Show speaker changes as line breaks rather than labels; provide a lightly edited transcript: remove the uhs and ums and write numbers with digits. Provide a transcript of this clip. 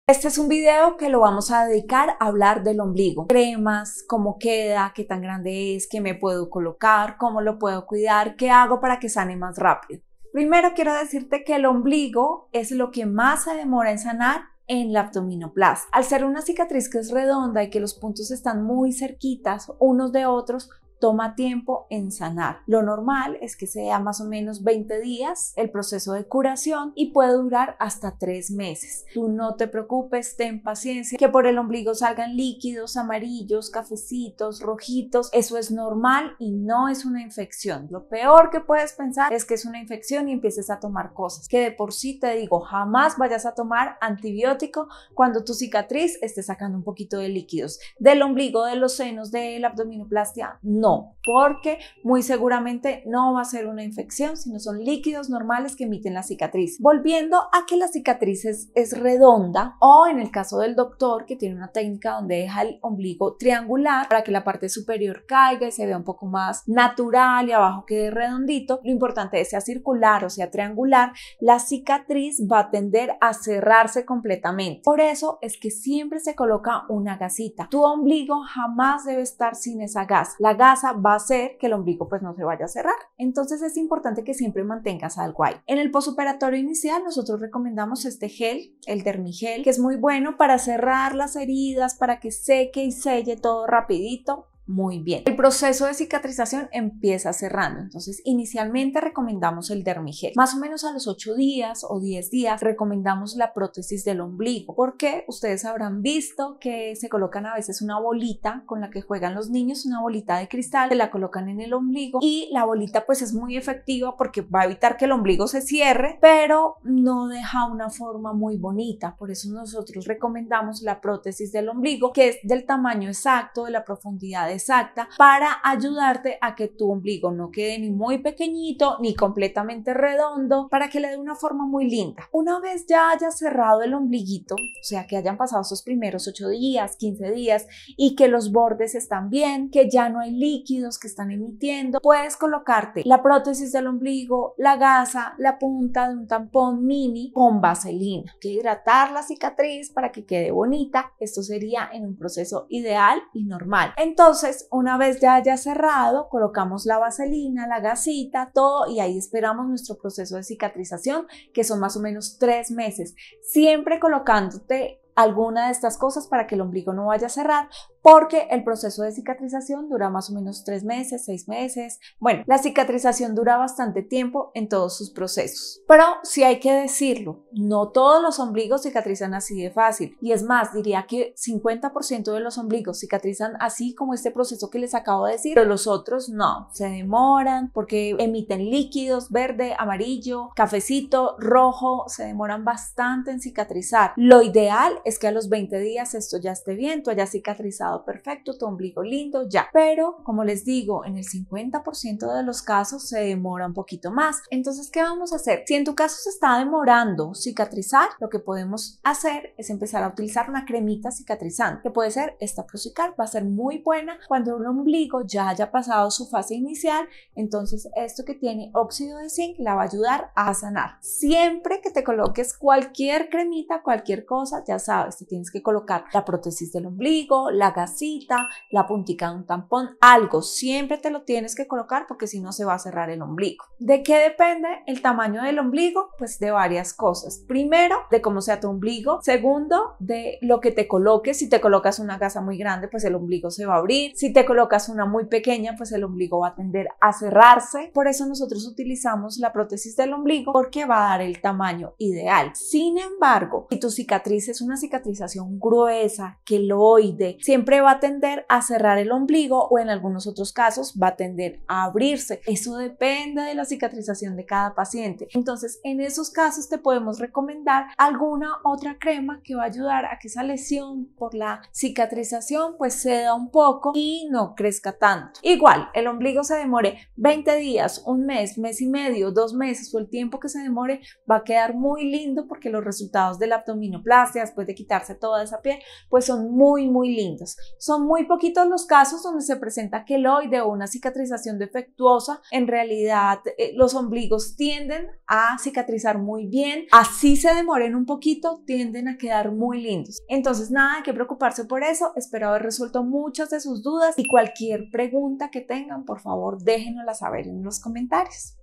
Este es un video que lo vamos a dedicar a hablar del ombligo. Cremas, cómo queda, qué tan grande es, qué me puedo colocar, cómo lo puedo cuidar, qué hago para que sane más rápido. Primero quiero decirte que el ombligo es lo que más se demora en sanar en la abdominoplastia. Al ser una cicatriz que es redonda y que los puntos están muy cerquitas unos de otros, toma tiempo en sanar. Lo normal es que sea más o menos 20 días el proceso de curación y puede durar hasta 3 meses. Tú no te preocupes, ten paciencia, que por el ombligo salgan líquidos amarillos, cafecitos, rojitos. Eso es normal y no es una infección. Lo peor que puedes pensar es que es una infección y empieces a tomar cosas. Que de por sí te digo, jamás vayas a tomar antibiótico cuando tu cicatriz esté sacando un poquito de líquidos. Del ombligo, de los senos, de la abdominoplastia, no, porque muy seguramente no va a ser una infección, sino son líquidos normales que emiten la cicatriz. Volviendo a que la cicatriz es redonda, o en el caso del doctor que tiene una técnica donde deja el ombligo triangular para que la parte superior caiga y se vea un poco más natural y abajo quede redondito, lo importante es sea circular o sea triangular, la cicatriz va a tender a cerrarse completamente. Por eso es que siempre se coloca una gasita. Tu ombligo jamás debe estar sin esa gasa. La gasa va a hacer que el ombligo pues no se vaya a cerrar. Entonces es importante que siempre mantengas algo ahí. En el postoperatorio inicial nosotros recomendamos este gel, el Dermigel, que es muy bueno para cerrar las heridas, para que seque y selle todo rapidito. Muy bien. El proceso de cicatrización empieza cerrando. Entonces, inicialmente recomendamos el Dermigel. Más o menos a los 8 días o 10 días recomendamos la prótesis del ombligo, porque ustedes habrán visto que se colocan a veces una bolita con la que juegan los niños, una bolita de cristal, se la colocan en el ombligo y la bolita pues es muy efectiva porque va a evitar que el ombligo se cierre, pero no deja una forma muy bonita. Por eso nosotros recomendamos la prótesis del ombligo, que es del tamaño exacto, de la profundidad exacta, para ayudarte a que tu ombligo no quede ni muy pequeñito ni completamente redondo, para que le dé una forma muy linda. Una vez ya hayas cerrado el ombliguito, o sea que hayan pasado esos primeros 8 días, 15 días y que los bordes están bien, que ya no hay líquidos que están emitiendo, puedes colocarte la prótesis del ombligo, la gasa, la punta de un tampón mini con vaselina. Hay que hidratar la cicatriz para que quede bonita. Esto sería en un proceso ideal y normal. Entonces, una vez ya haya cerrado, colocamos la vaselina, la gasita, todo, y ahí esperamos nuestro proceso de cicatrización, que son más o menos 3 meses, siempre colocándote alguna de estas cosas para que el ombligo no vaya a cerrar, porque el proceso de cicatrización dura más o menos 3 meses, 6 meses. Bueno, la cicatrización dura bastante tiempo en todos sus procesos. Pero sí hay que decirlo, no todos los ombligos cicatrizan así de fácil. Y es más, diría que 50% de los ombligos cicatrizan así como este proceso que les acabo de decir, pero los otros no, se demoran porque emiten líquidos verde, amarillo, cafecito, rojo, se demoran bastante en cicatrizar. Lo ideal es que a los 20 días esto ya esté bien, tú hayas cicatrizado perfecto, tu ombligo lindo, ya. Pero, como les digo, en el 50% de los casos se demora un poquito más. Entonces, ¿qué vamos a hacer? Si en tu caso se está demorando cicatrizar, lo que podemos hacer es empezar a utilizar una cremita cicatrizante, que puede ser esta Procicar, va a ser muy buena cuando un ombligo ya haya pasado su fase inicial. Entonces, esto que tiene óxido de zinc la va a ayudar a sanar. Siempre que te coloques cualquier cremita, cualquier cosa, ya sabes, te tienes que colocar la prótesis del ombligo, la gasita, la puntica de un tampón, algo, siempre te lo tienes que colocar porque si no se va a cerrar el ombligo. ¿De qué depende el tamaño del ombligo? Pues de varias cosas. Primero, de cómo sea tu ombligo. Segundo, de lo que te coloques. Si te colocas una gasa muy grande, pues el ombligo se va a abrir. Si te colocas una muy pequeña, pues el ombligo va a tender a cerrarse. Por eso nosotros utilizamos la prótesis del ombligo, porque va a dar el tamaño ideal. Sin embargo, si tu cicatriz es una cicatrización gruesa, queloide, siempre va a tender a cerrar el ombligo, o en algunos otros casos va a tender a abrirse. Eso depende de la cicatrización de cada paciente. Entonces, en esos casos te podemos recomendar alguna otra crema que va a ayudar a que esa lesión por la cicatrización pues ceda un poco y no crezca tanto. Igual, el ombligo se demore 20 días, un mes, mes y medio, 2 meses o el tiempo que se demore, va a quedar muy lindo porque los resultados de la abdominoplastia después de quitarse toda esa piel pues son muy lindos. Son muy poquitos los casos donde se presenta queloide o una cicatrización defectuosa. En realidad, los ombligos tienden a cicatrizar muy bien. Así se demoren un poquito, tienden a quedar muy lindos. Entonces, nada, hay que preocuparse por eso. Espero haber resuelto muchas de sus dudas y cualquier pregunta que tengan, por favor, déjenosla saber en los comentarios.